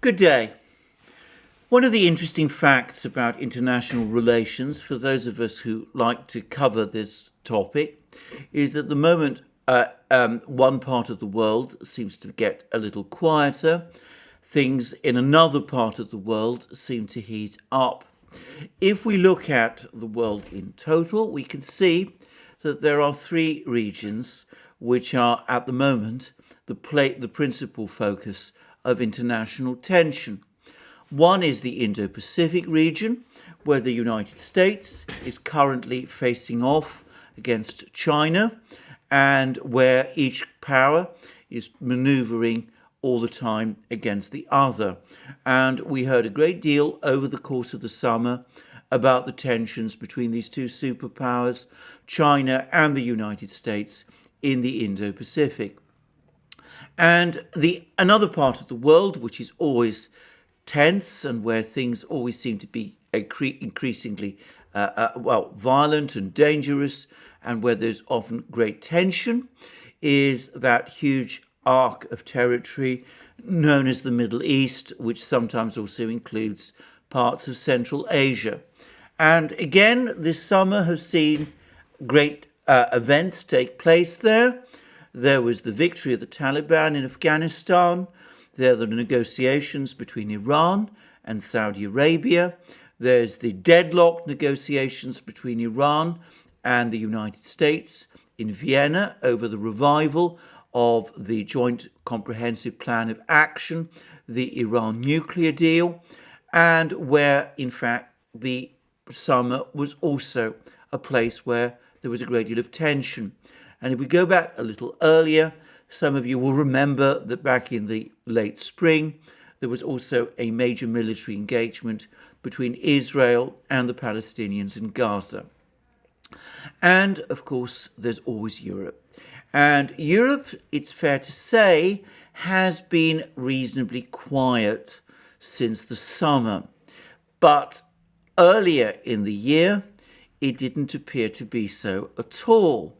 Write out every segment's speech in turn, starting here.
Good day. One of the interesting facts about international relations, for those of us who like to cover this topic, is that at the moment one part of the world seems to get a little quieter. Things in another part of the world seem to heat up. If we look at the world in total, we can see that there are three regions which are at the moment the principal focus of international tension. One is the Indo-Pacific region, where the United States is currently facing off against China, and where each power is maneuvering all the time against the other. And we heard a great deal over the course of the summer about the tensions between these two superpowers, China and the United States, in the Indo-Pacific. And another part of the world, which is always tense and where things always seem to be increasingly violent and dangerous, and where there's often great tension, is that huge arc of territory known as the Middle East, which sometimes also includes parts of Central Asia. And again, this summer has seen great events take place there. There was the victory of the Taliban in Afghanistan. There are the negotiations between Iran and Saudi Arabia. There's the deadlocked negotiations between Iran and the United States in Vienna over the revival of the Joint Comprehensive Plan of Action, the Iran nuclear deal, and where, in fact, the summer was also a place where there was a great deal of tension. And if we go back a little earlier, some of you will remember that back in the late spring, there was also a major military engagement between Israel and the Palestinians in Gaza. And, of course, there's always Europe. And Europe, it's fair to say, has been reasonably quiet since the summer. But earlier in the year, it didn't appear to be so at all.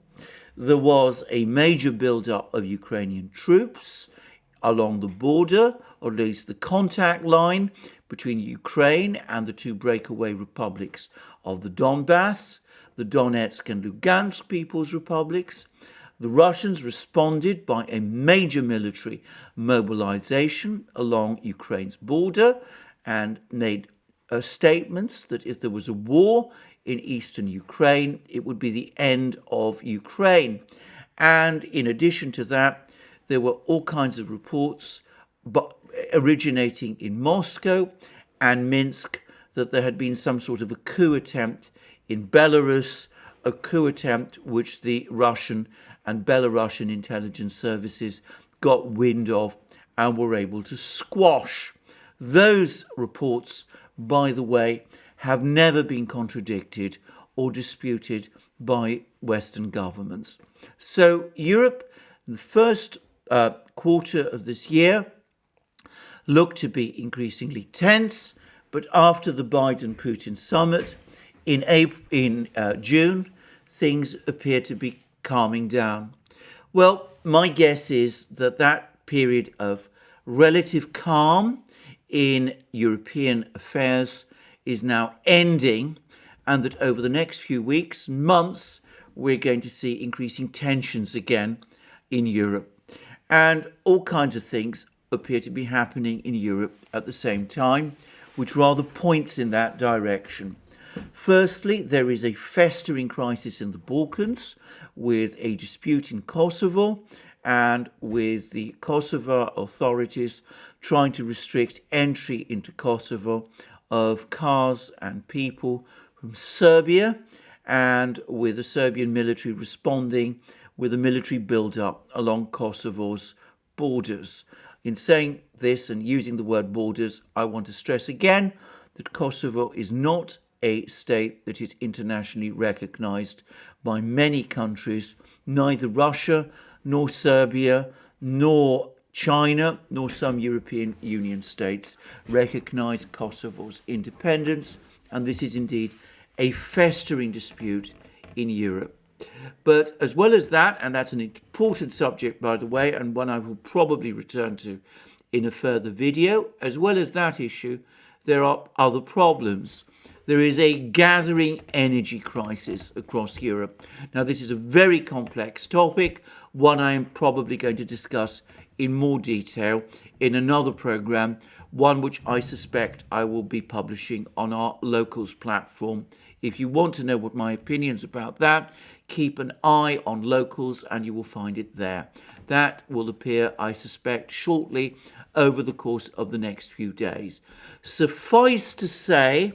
There was a major build-up of Ukrainian troops along the border, or at least the contact line between Ukraine and the two breakaway republics of the Donbass, the Donetsk and Lugansk People's Republics. The Russians responded by a major military mobilization along Ukraine's border and made statements that if there was a war in eastern Ukraine, it would be the end of Ukraine. And in addition to that, there were all kinds of reports originating in Moscow and Minsk that there had been some sort of a coup attempt in Belarus, a coup attempt which the Russian and Belarusian intelligence services got wind of and were able to squash. Those reports, by the way, have never been contradicted or disputed by Western governments. So Europe, the first quarter of this year, looked to be increasingly tense, but after the Biden-Putin summit in June, things appear to be calming down. Well, my guess is that that period of relative calm in European affairs is now ending, and that over the next few weeks, months, we're going to see increasing tensions again in Europe. And all kinds of things appear to be happening in Europe at the same time, which rather points in that direction. Firstly, there is a festering crisis in the Balkans with a dispute in Kosovo and with the Kosovo authorities trying to restrict entry into Kosovo of cars and people from Serbia, and with the Serbian military responding with a military build-up along Kosovo's borders. In saying this and using the word borders, I want to stress again that Kosovo is not a state that is internationally recognized by many countries. Neither Russia, nor Serbia, nor China, nor some European Union states recognize Kosovo's independence, and this is indeed a festering dispute in Europe. But as well as that, and that's an important subject, by the way, and one I will probably return to in a further video. As well as that issue, there are other problems. There is a gathering energy crisis across Europe. Now, this is a very complex topic, one I am probably going to discuss in more detail in another program, one which I suspect I will be publishing on our Locals platform. If you want to know what my opinions about that, keep an eye on Locals and you will find it there. That will appear, I suspect, shortly over the course of the next few days. Suffice to say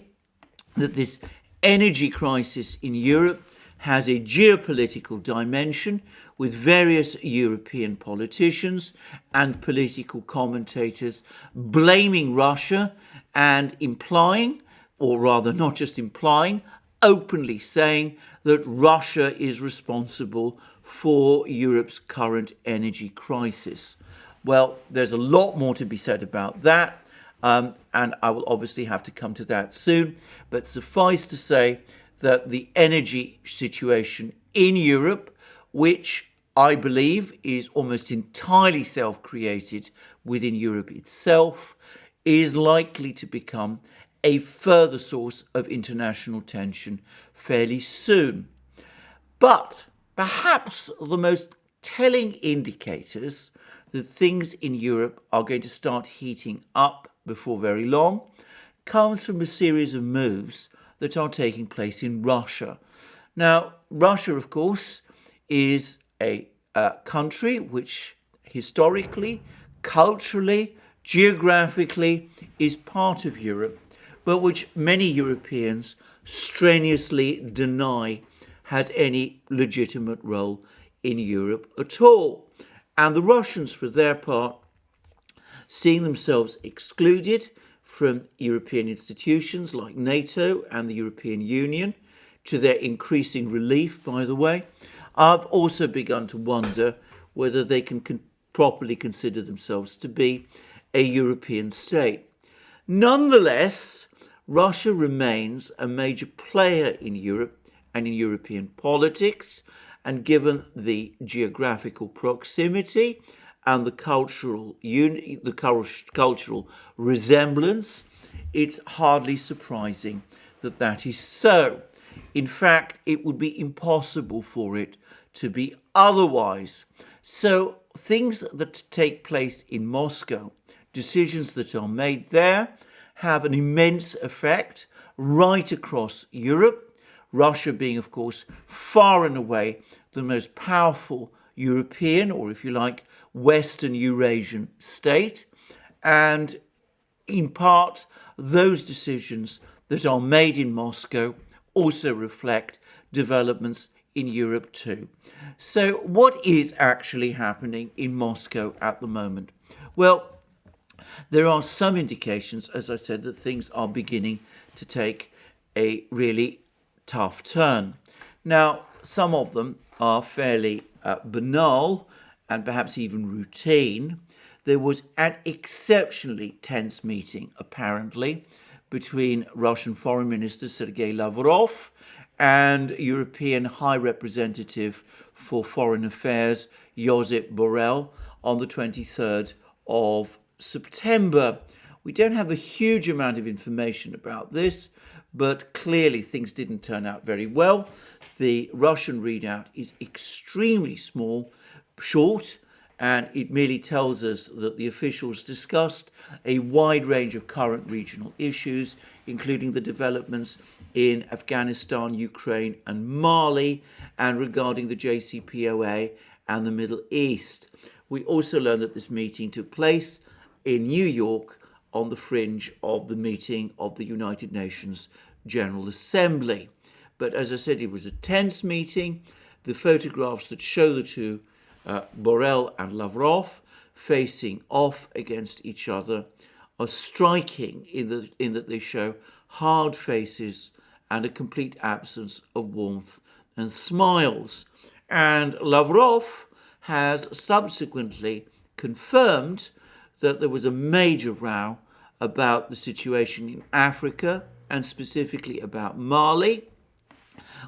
that this energy crisis in Europe has a geopolitical dimension, with various European politicians and political commentators blaming Russia and implying, or rather not just implying, openly saying that Russia is responsible for Europe's current energy crisis. Well, there's a lot more to be said about that, and I will obviously have to come to that soon. But suffice to say that the energy situation in Europe, which I believe is almost entirely self-created within Europe itself, is likely to become a further source of international tension fairly soon. But perhaps the most telling indicators that things in Europe are going to start heating up before very long comes from a series of moves that are taking place in Russia. Now, Russia, of course, is a country which historically, culturally, geographically is part of Europe, but which many Europeans strenuously deny has any legitimate role in Europe at all. And the Russians, for their part, seeing themselves excluded from European institutions like NATO and the European Union, to their increasing relief, by the way, I've also begun to wonder whether they can properly consider themselves to be a European state. Nonetheless, Russia remains a major player in Europe and in European politics, and given the geographical proximity and the cultural resemblance, it's hardly surprising that that is so. In fact, it would be impossible for it to be otherwise. So things that take place in Moscow, decisions that are made there, have an immense effect right across Europe. Russia being, of course, far and away the most powerful European, or if you like, Western Eurasian state. And in part, those decisions that are made in Moscow also reflect developments in Europe too. So what is actually happening in Moscow at the moment? Well, there are some indications, as I said, that things are beginning to take a really tough turn. Now, some of them are fairly banal and perhaps even routine. There was an exceptionally tense meeting, apparently, between Russian Foreign Minister Sergei Lavrov and European High Representative for Foreign Affairs Josep Borrell on the 23rd of September. We don't have a huge amount of information about this, but clearly things didn't turn out very well. The Russian readout is extremely small, short, and it merely tells us that the officials discussed a wide range of current regional issues, including the developments in Afghanistan, Ukraine, and Mali, and regarding the JCPOA and the Middle East. We also learned that this meeting took place in New York on the fringe of the meeting of the United Nations General Assembly. But as I said, it was a tense meeting. The photographs that show the two, Borrell and Lavrov, facing off against each other are striking in that they show hard faces and a complete absence of warmth and smiles. And Lavrov has subsequently confirmed that there was a major row about the situation in Africa and specifically about Mali,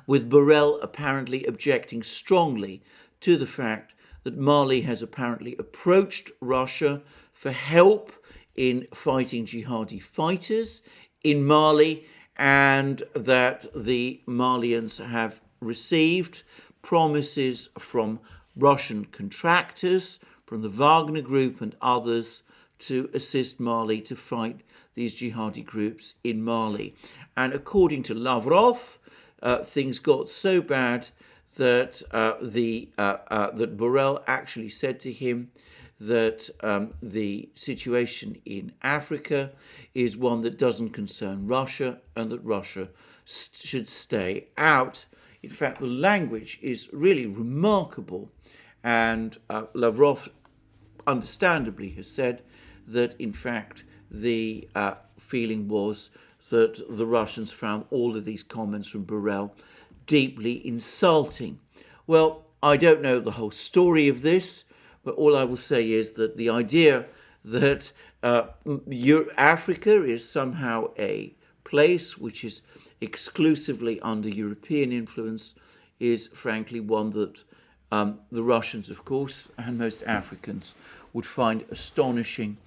with Borrell apparently objecting strongly to the fact that Mali has apparently approached Russia for help in fighting jihadi fighters in Mali, and that the Malians have received promises from Russian contractors, from the Wagner Group and others, to assist Mali to fight these jihadi groups in Mali. And according to Lavrov, things got so bad that that Borrell actually said to him that the situation in Africa is one that doesn't concern Russia and that Russia should stay out. In fact, the language is really remarkable, and Lavrov understandably has said that in fact the feeling was that the Russians found all of these comments from Borrell deeply insulting. Well, I don't know the whole story of this, but all I will say is that the idea that Africa is somehow a place which is exclusively under European influence is frankly one that the Russians, of course, and most Africans would find astonishing,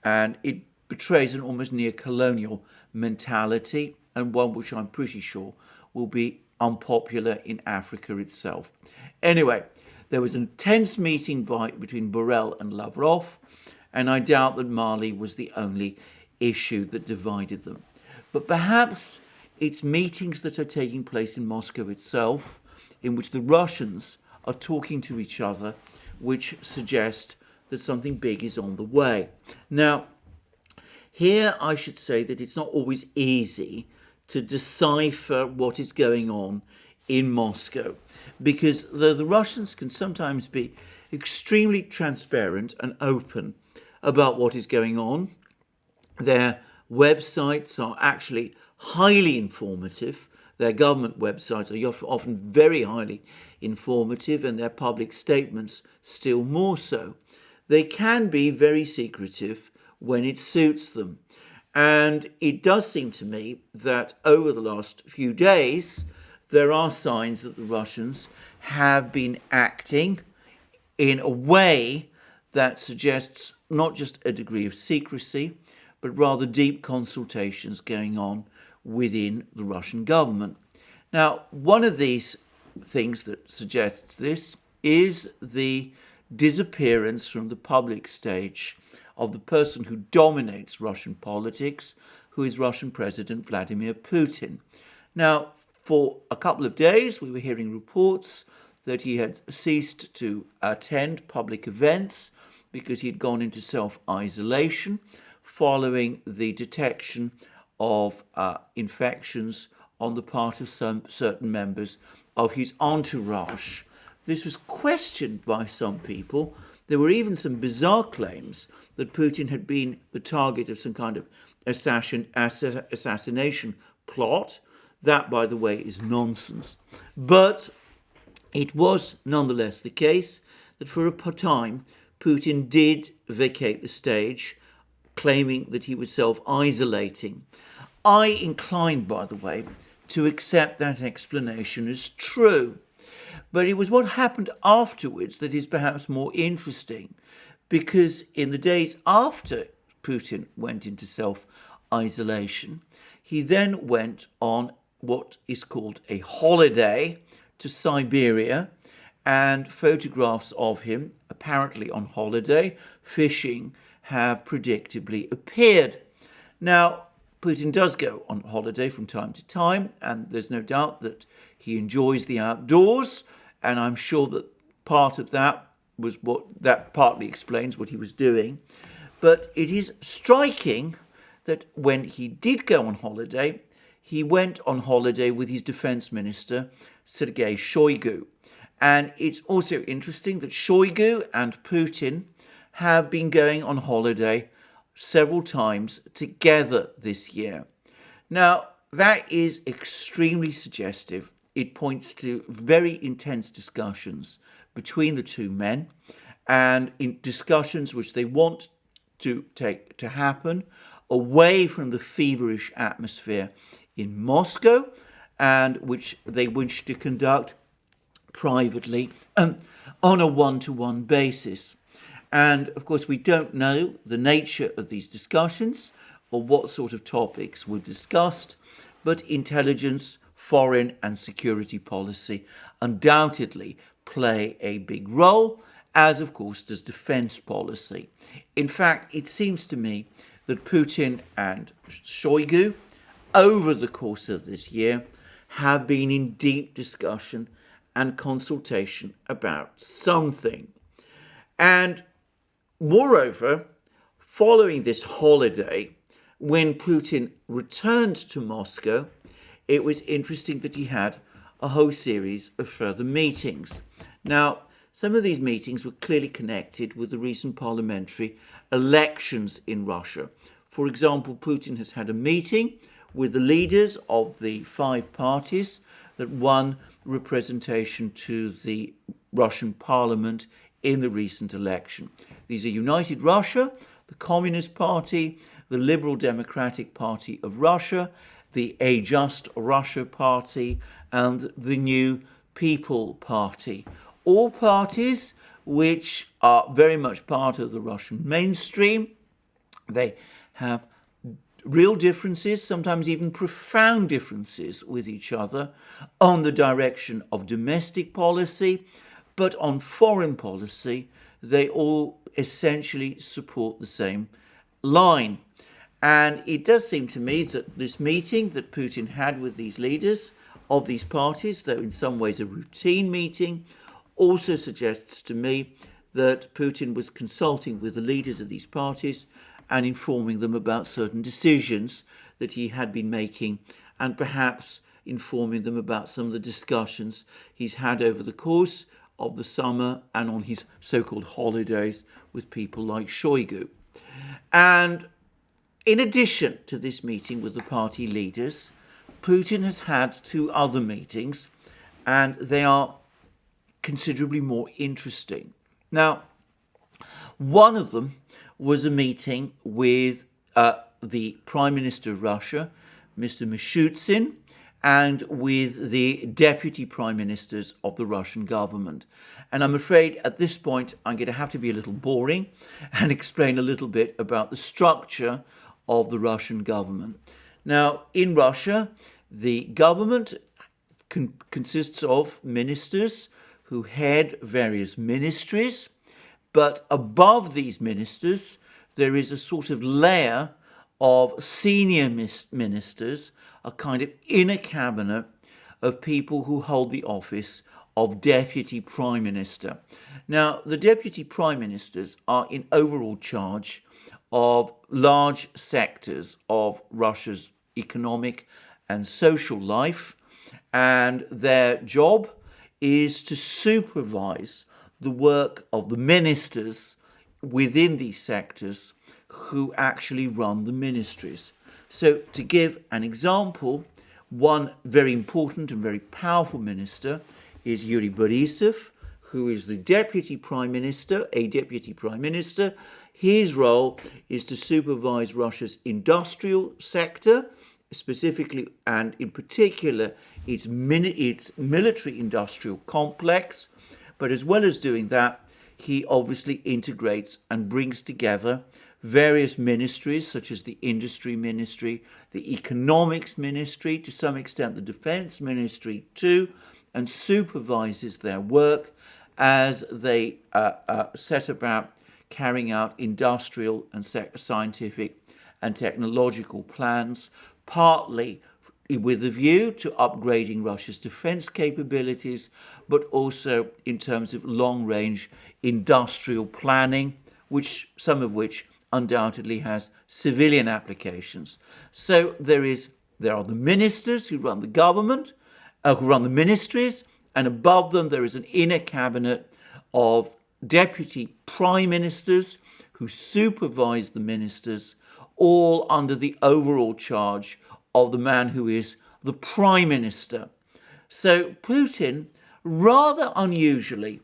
and it betrays an almost neo-colonial mentality, and one which I'm pretty sure will be unpopular in Africa itself. Anyway, there was an intense meeting between Borrell and Lavrov, and I doubt that Mali was the only issue that divided them. But perhaps it's meetings that are taking place in Moscow itself, in which the Russians are talking to each other, which suggest that something big is on the way. Now, here I should say that it's not always easy to decipher what is going on in Moscow, because though the Russians can sometimes be extremely transparent and open about what is going on, their websites are actually highly informative. Their government websites are often very highly informative, and their public statements still more so. They can be very secretive when it suits them. And it does seem to me that over the last few days, there are signs that the Russians have been acting in a way that suggests not just a degree of secrecy, but rather deep consultations going on within the Russian government. Now, one of these things that suggests this is the disappearance from the public stage of the person who dominates Russian politics, who is Russian President Vladimir Putin. Now, for a couple of days, we were hearing reports that he had ceased to attend public events because he had gone into self-isolation following the detection of infections on the part of some certain members of his entourage. This was questioned by some people. There were even some bizarre claims that Putin had been the target of some kind of assassination plot. That, by the way, is nonsense. But it was nonetheless the case that for a time Putin did vacate the stage, claiming that he was self-isolating. I incline, by the way, to accept that explanation as true. But it was what happened afterwards that is perhaps more interesting, because in the days after Putin went into self-isolation, he then went on what is called a holiday to Siberia, and photographs of him, apparently on holiday, fishing, have predictably appeared. Now, Putin does go on holiday from time to time, and there's no doubt that he enjoys the outdoors, and I'm sure that part of that was that partly explains what he was doing. But it is striking that when he did go on holiday, he went on holiday with his defense minister, Sergei Shoigu. And it's also interesting that Shoigu and Putin have been going on holiday several times together this year. Now, that is extremely suggestive. It points to very intense discussions between the two men, and in discussions which they want to happen away from the feverish atmosphere in Moscow, and which they wish to conduct privately on a one-to-one basis. And of course, we don't know the nature of these discussions or what sort of topics were discussed, but intelligence, foreign and security policy undoubtedly play a big role, as of course does defense policy. In fact, it seems to me that Putin and Shoigu, over the course of this year, have been in deep discussion and consultation about something. And moreover, following this holiday, when Putin returned to Moscow, it was interesting that he had a whole series of further meetings. Now, some of these meetings were clearly connected with the recent parliamentary elections in Russia. For example, Putin has had a meeting with the leaders of the 5 parties that won representation to the Russian parliament in the recent election. These are United Russia, the Communist Party, the Liberal Democratic Party of Russia, the A Just Russia Party, and the New People Party. All parties which are very much part of the Russian mainstream. They have real differences, sometimes even profound differences with each other on the direction of domestic policy, but on foreign policy, they all essentially support the same line. And it does seem to me that this meeting that Putin had with these leaders of these parties, though in some ways a routine meeting, also suggests to me that Putin was consulting with the leaders of these parties and informing them about certain decisions that he had been making, and perhaps informing them about some of the discussions he's had over the course of the summer and on his so-called holidays with people like Shoigu. And in addition to this meeting with the party leaders, Putin has had 2 other meetings, and they are considerably more interesting. Now, one of them was a meeting with the Prime Minister of Russia, Mr. Mishustin, and with the Deputy Prime Ministers of the Russian government. And I'm afraid at this point I'm going to have to be a little boring and explain a little bit about the structure of the Russian government. Now, in Russia, the government consists of ministers who head various ministries, but above these ministers, there is a sort of layer of senior ministers, a kind of inner cabinet of people who hold the office of Deputy Prime Minister. Now, the Deputy Prime Ministers are in overall charge of large sectors of Russia's economic and social life, and their job is to supervise the work of the ministers within these sectors who actually run the ministries. So to give an example, one very important and very powerful minister is Yuri Borisov, who is the Deputy Prime Minister, a Deputy Prime Minister. His role is to supervise Russia's industrial sector, specifically and in particular its military industrial complex. But as well as doing that, he obviously integrates and brings together various ministries, such as the Industry Ministry, the Economics Ministry, to some extent the Defense Ministry too, and supervises their work as they set about carrying out industrial and scientific and technological plans, partly with a view to upgrading Russia's defense capabilities, but also in terms of long-range industrial planning, some of which undoubtedly has civilian applications. So there are the ministers who run the government, who run the ministries, and above them there is an inner cabinet of deputy prime ministers who supervise the ministers, all under the overall charge of the man who is the prime minister. So Putin, rather unusually,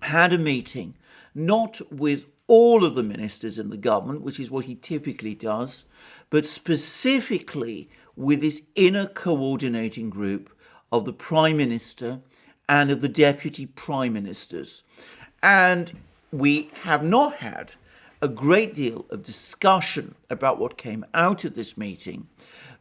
had a meeting not with all of the ministers in the government, which is what he typically does, but specifically with this inner coordinating group of the prime minister and of the deputy prime ministers. And we have not had a great deal of discussion about what came out of this meeting,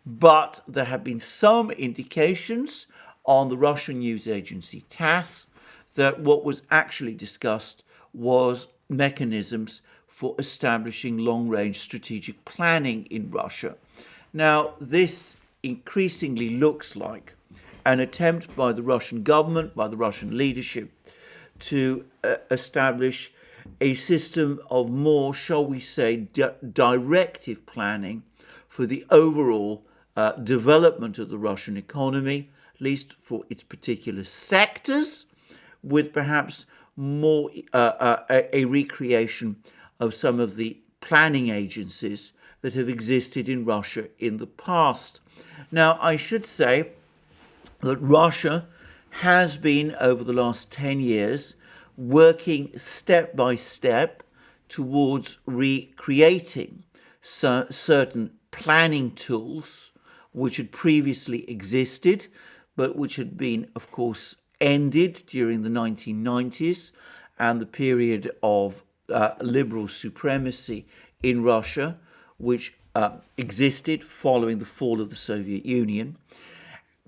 but there have been some indications on the Russian news agency TASS that what was actually discussed was mechanisms for establishing long-range strategic planning in Russia. Now, this increasingly looks like an attempt by the Russian government, by the Russian leadership, to establish a system of more, shall we say, directive planning for the overall development of the Russian economy, at least for its particular sectors, with perhaps more a recreation of some of the planning agencies that have existed in Russia in the past. Now, I should say that Russia has been, over the last 10 years, working step by step towards recreating certain planning tools which had previously existed, but which had been, of course, ended during the 1990s and the period of liberal supremacy in Russia, which existed following the fall of the Soviet Union.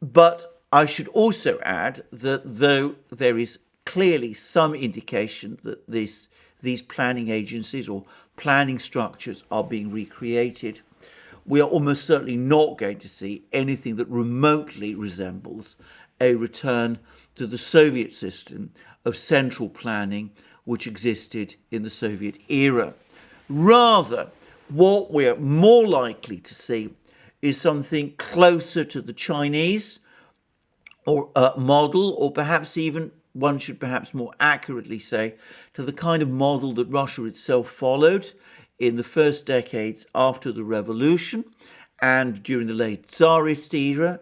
But I should also add that though there is clearly some indication that these planning agencies or planning structures are being recreated, we are almost certainly not going to see anything that remotely resembles a return to the Soviet system of central planning which existed in the Soviet era. Rather, what we're more likely to see is something closer to the Chinese or model, or perhaps even, one should perhaps more accurately say, to the kind of model that Russia itself followed in the first decades after the revolution and during the late Tsarist era,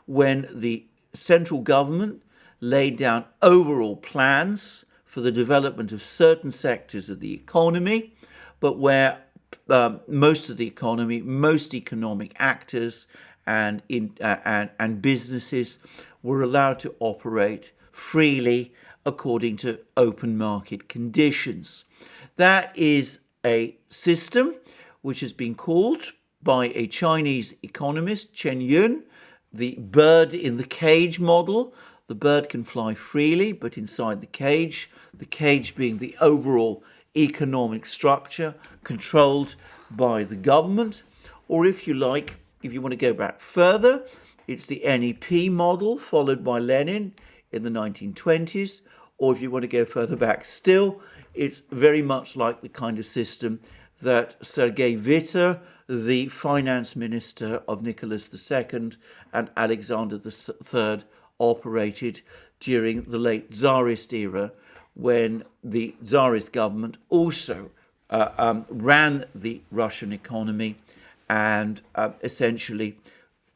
when the central government laid down overall plans for the development of certain sectors of the economy, but where most of the economy, most economic actors and businesses were allowed to operate freely according to open market conditions. That is a system which has been called by a Chinese economist, Chen Yun, the bird in the cage model. The bird can fly freely, but inside the cage being the overall economic structure controlled by the government. Or if you like, if you want to go back further, it's the NEP model followed by Lenin in the 1920s. Or if you want to go further back still, it's very much like the kind of system that Sergei Witter, the finance minister of Nicholas II and Alexander III, operated during the late Tsarist era, when the Tsarist government also ran the Russian economy and essentially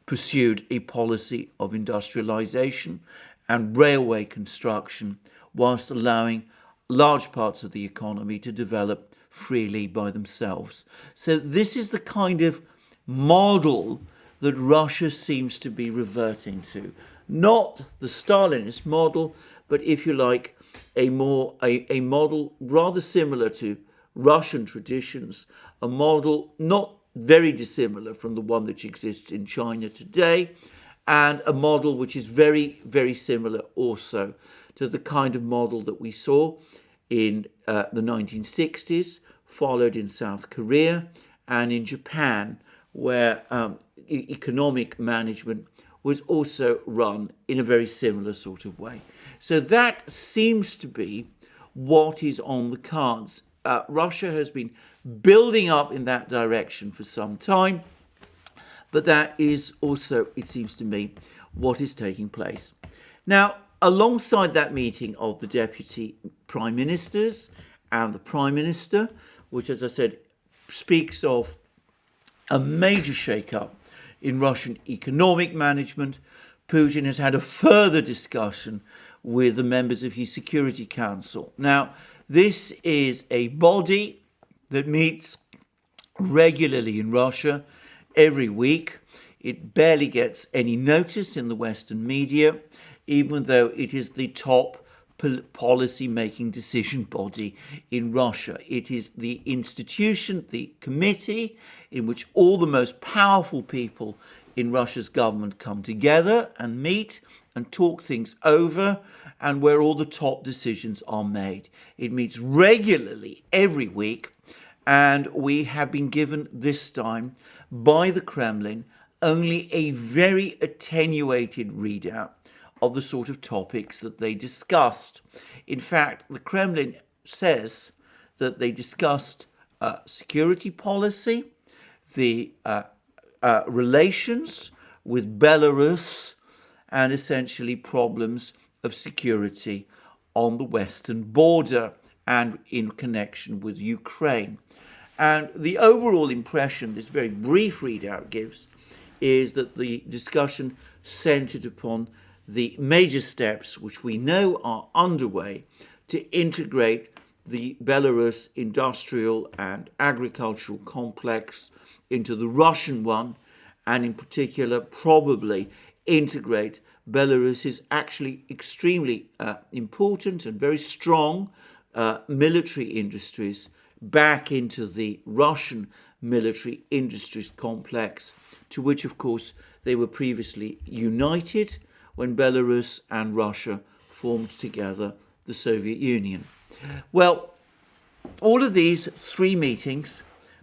pursued a policy of industrialization and railway construction, whilst allowing large parts of the economy to develop freely by themselves. So this is the kind of model that Russia seems to be reverting to. Not the Stalinist model, but if you like, a model rather similar to Russian traditions, a model not very dissimilar from the one that exists in China today, and a model which is very, very similar also to the kind of model that we saw in the 1960s, followed in South Korea and in Japan, where economic management was also run in a very similar sort of way. So that seems to be what is on the cards. Russia has been building up in that direction for some time, but that is also, it seems to me, what is taking place. Now, alongside that meeting of the deputy prime ministers and the prime minister, which, as I said, speaks of a major shake-up in Russian economic management, Putin has had a further discussion with the members of his Security Council. Now, this is a body that meets regularly in Russia every week. It barely gets any notice in the Western media, even though it is the top policy-making decision body in Russia. It is the institution, the committee, in which all the most powerful people in Russia's government come together and meet and talk things over, and where all the top decisions are made. It meets regularly every week, and we have been given this time by the Kremlin only a very attenuated readout of the sort of topics that they discussed. In fact, the Kremlin says that they discussed security policy, the relations with Belarus, and essentially problems of security on the western border and in connection with Ukraine. And the overall impression this very brief readout gives is that the discussion centered upon the major steps which we know are underway to integrate the Belarus industrial and agricultural complex into the Russian one, and in particular probably integrate Belarus's actually extremely important and very strong military industries back into the Russian military industries complex, to which, of course, they were previously united when Belarus and Russia formed together the Soviet Union. Well, all of these three meetings,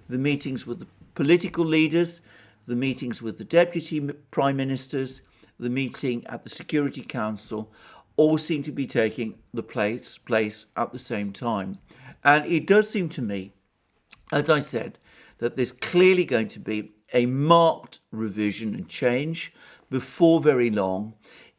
the meetings with the political leaders, the meetings with the deputy prime ministers, the meeting at the Security Council, all seem to be taking the place at the same time. And it does seem to me, as I said, that there's clearly going to be a marked revision and change before very long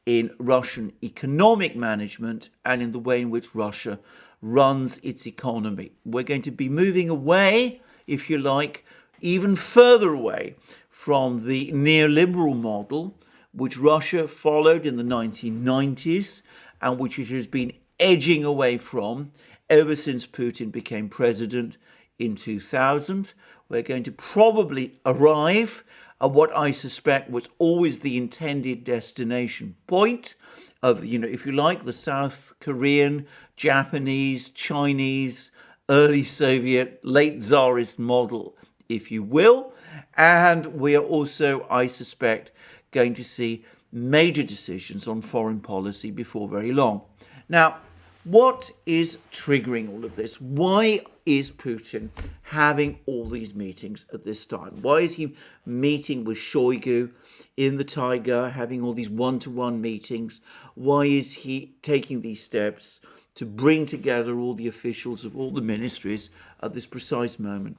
in Russian economic management and in the way in which Russia runs its economy. We're going to be moving away, if you like, even further away from the neoliberal model which Russia followed in the 1990s and which it has been edging away from ever since Putin became president in 2000. We're going to probably arrive at what I suspect was always the intended destination point of, if you like, the South Korean, Japanese, Chinese, early Soviet, late Tsarist model, if you will. And we are also, I suspect, going to see major decisions on foreign policy before very long. Now, what is triggering all of this? Why is Putin having all these meetings at this time? Why is he meeting with Shoigu in the Taiga, having all these one-to-one meetings? Why is he taking these steps to bring together all the officials of all the ministries at this precise moment?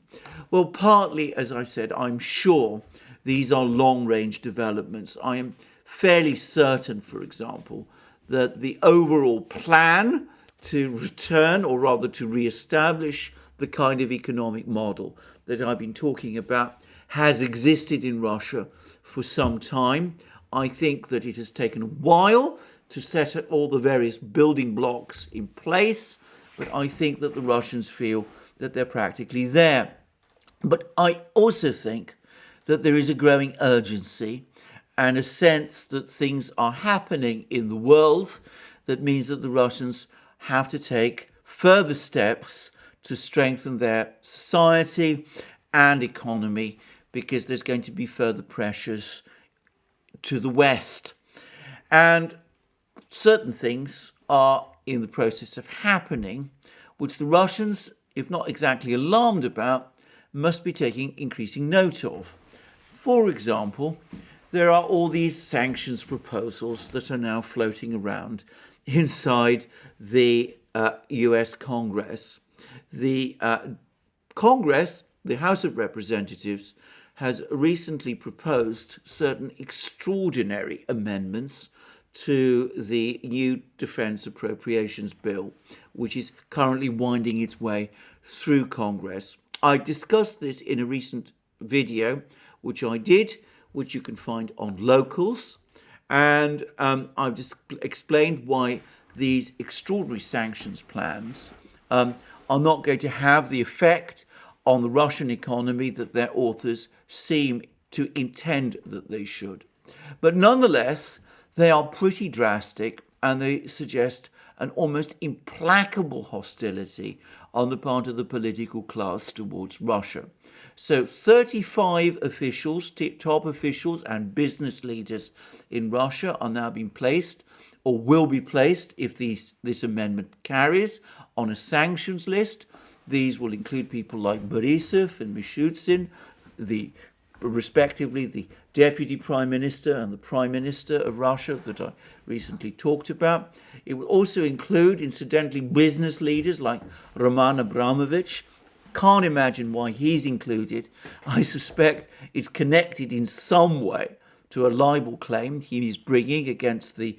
Well, partly, as I said, I'm sure these are long-range developments. I am fairly certain, for example, that the overall plan to return, or rather to re-establish, the kind of economic model that I've been talking about has existed in Russia for some time. I think that it has taken a while to set up all the various building blocks in place, but I think that the Russians feel that they're practically there. But I also think that there is a growing urgency and a sense that things are happening in the world that means that the Russians have to take further steps to strengthen their society and economy, because there's going to be further pressures to the West. And certain things are in the process of happening, which the Russians, if not exactly alarmed about, must be taking increasing note of. For example, there are all these sanctions proposals that are now floating around inside the US Congress. The Congress, the House of Representatives, has recently proposed certain extraordinary amendments to the new Defense Appropriations Bill, which is currently winding its way through Congress. I discussed this in a recent video, which I did, which you can find on Locals, and I've just explained why these extraordinary sanctions plans are not going to have the effect on the Russian economy that their authors seem to intend that they should. But nonetheless, they are pretty drastic, and they suggest an almost implacable hostility on the part of the political class towards Russia. So 35 officials, top officials and business leaders in Russia are now being placed, or will be placed if this amendment carries, on a sanctions list. These will include people like Borisov and Mishustin, respectively the Deputy Prime Minister and the Prime Minister of Russia that I recently talked about. It will also include, incidentally, business leaders like Roman Abramovich. Can't imagine why he's included. I suspect it's connected in some way to a libel claim he's bringing against the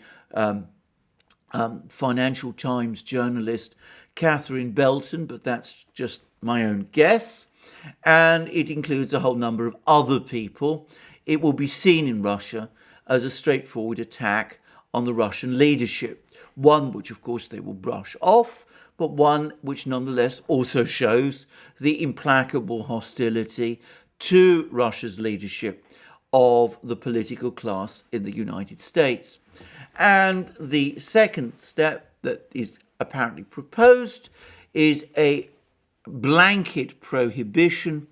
Financial Times journalist Catherine Belton, but that's just my own guess. And it includes a whole number of other people. It will be seen in Russia as a straightforward attack on the Russian leadership, one which, of course, they will brush off, but one which nonetheless also shows the implacable hostility to Russia's leadership of the political class in the United States. And the second step that is apparently proposed is a blanket prohibition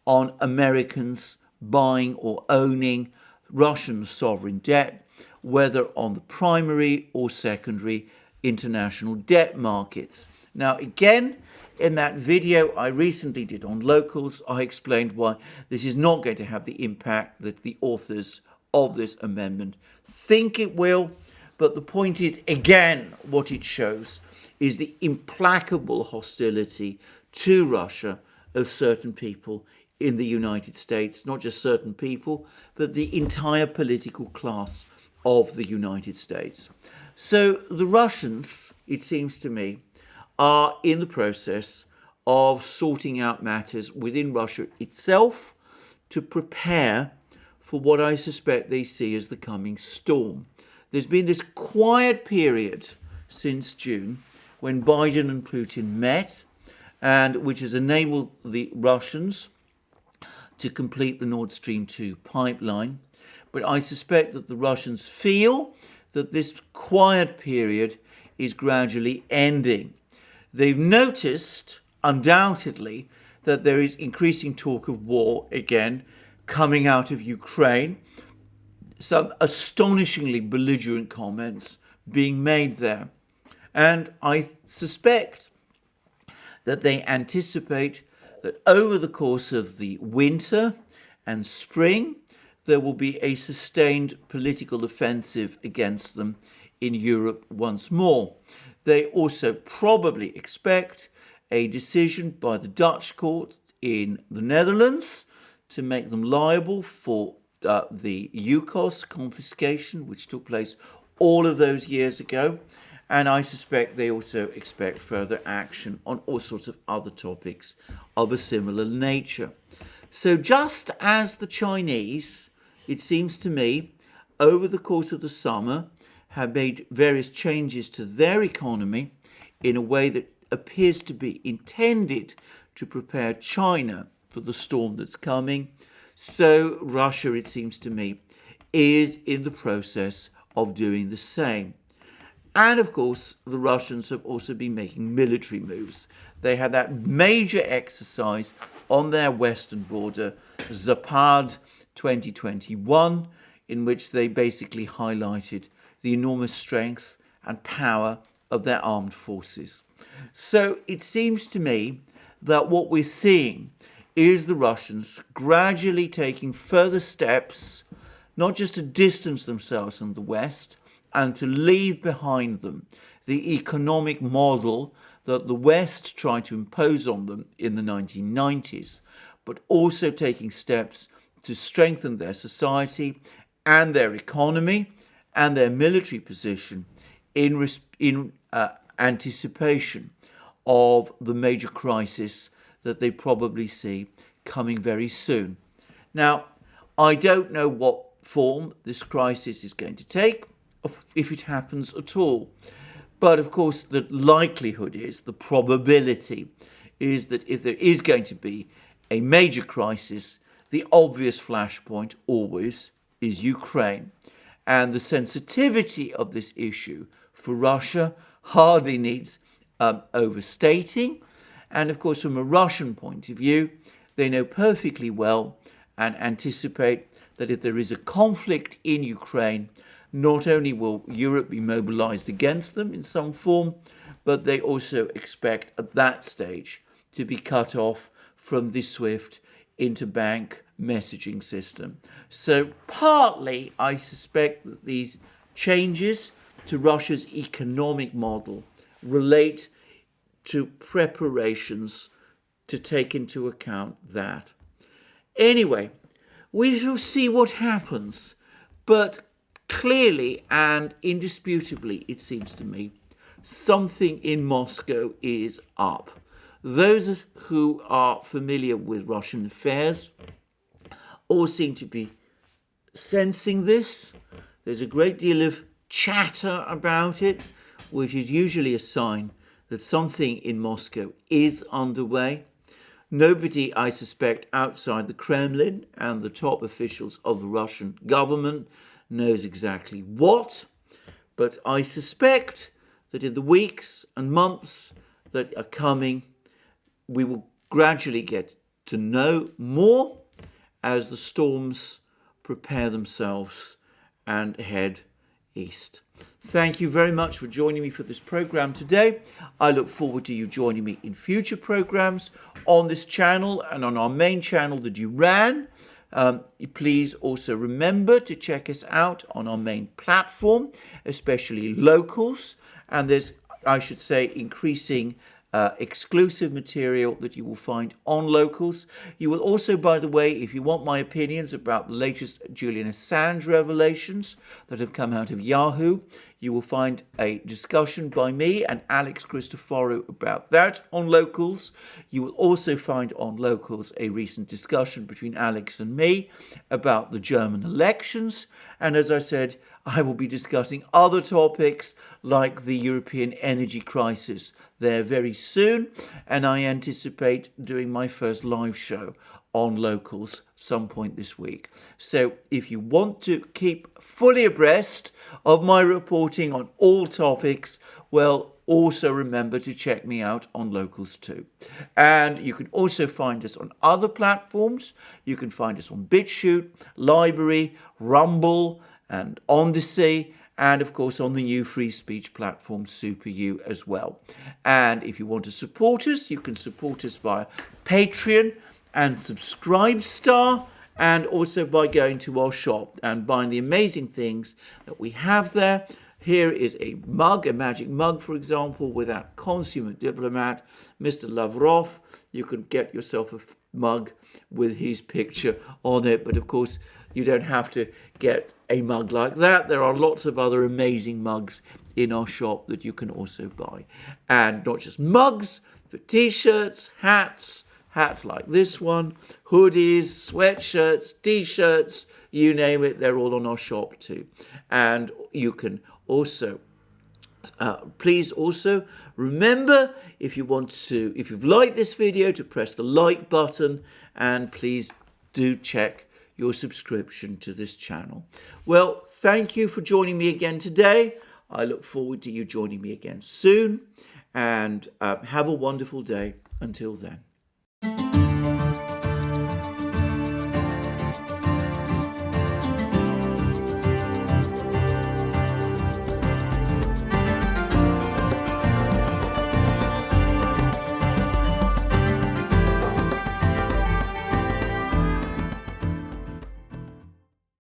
on Americans buying or owning Russian sovereign debt, whether on the primary or secondary international debt markets. Now, again, in that video I recently did on locals, I explained why this is not going to have the impact that the authors of this amendment think it will. But the point is, again, what it shows is the implacable hostility to Russia of certain people in the United States, not just certain people, but the entire political class of the United States. So the Russians, it seems to me, are in the process of sorting out matters within Russia itself to prepare for what I suspect they see as the coming storm. There's been this quiet period since June when Biden and Putin met, and which has enabled the Russians to complete the Nord Stream 2 pipeline. But I suspect that the Russians feel that this quiet period is gradually ending. They've noticed, undoubtedly, that there is increasing talk of war again coming out of Ukraine. Some astonishingly belligerent comments being made there. And I suspect that they anticipate that over the course of the winter and spring, there will be a sustained political offensive against them in Europe once more. They also probably expect a decision by the Dutch court in the Netherlands to make them liable for the UCOS confiscation, which took place all of those years ago. And I suspect they also expect further action on all sorts of other topics of a similar nature. So just as the Chinese, it seems to me, over the course of the summer, have made various changes to their economy in a way that appears to be intended to prepare China for the storm that's coming, so Russia, it seems to me, is in the process of doing the same. And of course, the Russians have also been making military moves. They had that major exercise on their western border, Zapad 2021, in which they basically highlighted the enormous strength and power of their armed forces. So it seems to me that what we're seeing is the Russians gradually taking further steps, not just to distance themselves from the West, and to leave behind them the economic model that the West tried to impose on them in the 1990s, but also taking steps to strengthen their society and their economy and their military position in anticipation of the major crisis that they probably see coming very soon. Now, I don't know what form this crisis is going to take, if it happens at all. But of course, the likelihood is, the probability is that if there is going to be a major crisis, the obvious flashpoint always is Ukraine. And the sensitivity of this issue for Russia hardly needs overstating. And of course, from a Russian point of view, they know perfectly well and anticipate that if there is a conflict in Ukraine, not only will Europe be mobilized against them in some form, but they also expect at that stage to be cut off from the SWIFT interbank messaging system. So partly, I suspect that these changes to Russia's economic model relate to preparations to take into account that. Anyway, we shall see what happens, but clearly and indisputably, it seems to me, something in Moscow is up. Those who are familiar with Russian affairs all seem to be sensing this. There's a great deal of chatter about it, which is usually a sign that something in Moscow is underway. Nobody, I suspect, outside the Kremlin and the top officials of the Russian government knows exactly what, but I suspect that in the weeks and months that are coming, we will gradually get to know more as the storms prepare themselves and head east. Thank you very much for joining me for this program today. I look forward to you joining me in future programs on this channel and on our main channel, the Duran. Please also remember to check us out on our main platform, especially locals. And there's, I should say, increasing exclusive material that you will find on locals. You will also, by the way, if you want my opinions about the latest Julian Assange revelations that have come out of Yahoo, you will find a discussion by me and Alex Christoforou about that on locals. You will also find on locals a recent discussion between Alex and me about the German elections. And as I said, I will be discussing other topics like the European energy crisis there very soon, and I anticipate doing my first live show on locals some point this week. So if you want to keep fully abreast of my reporting on all topics, well, also remember to check me out on locals too. And you can also find us on other platforms. You can find us on BitChute, Library, Rumble, and ODYSEE, and of course on the new free speech platform SuperU as well. And if you want to support us, you can support us via Patreon and Subscribestar, and also by going to our shop and buying the amazing things that we have there. Here is a mug, a magic mug, for example, with that consummate diplomat, Mr. Lavrov. You can get yourself a mug with his picture on it, but of course you don't have to get a mug like that. There are lots of other amazing mugs in our shop that you can also buy. And not just mugs, but t-shirts, hats like this one, hoodies, sweatshirts, t-shirts, you name it, they're all on our shop too. And you can also, please also remember, if you've liked this video, to press the like button, and please do check your subscription to this channel. Well, thank you for joining me again today. I look forward to you joining me again soon, and have a wonderful day until then.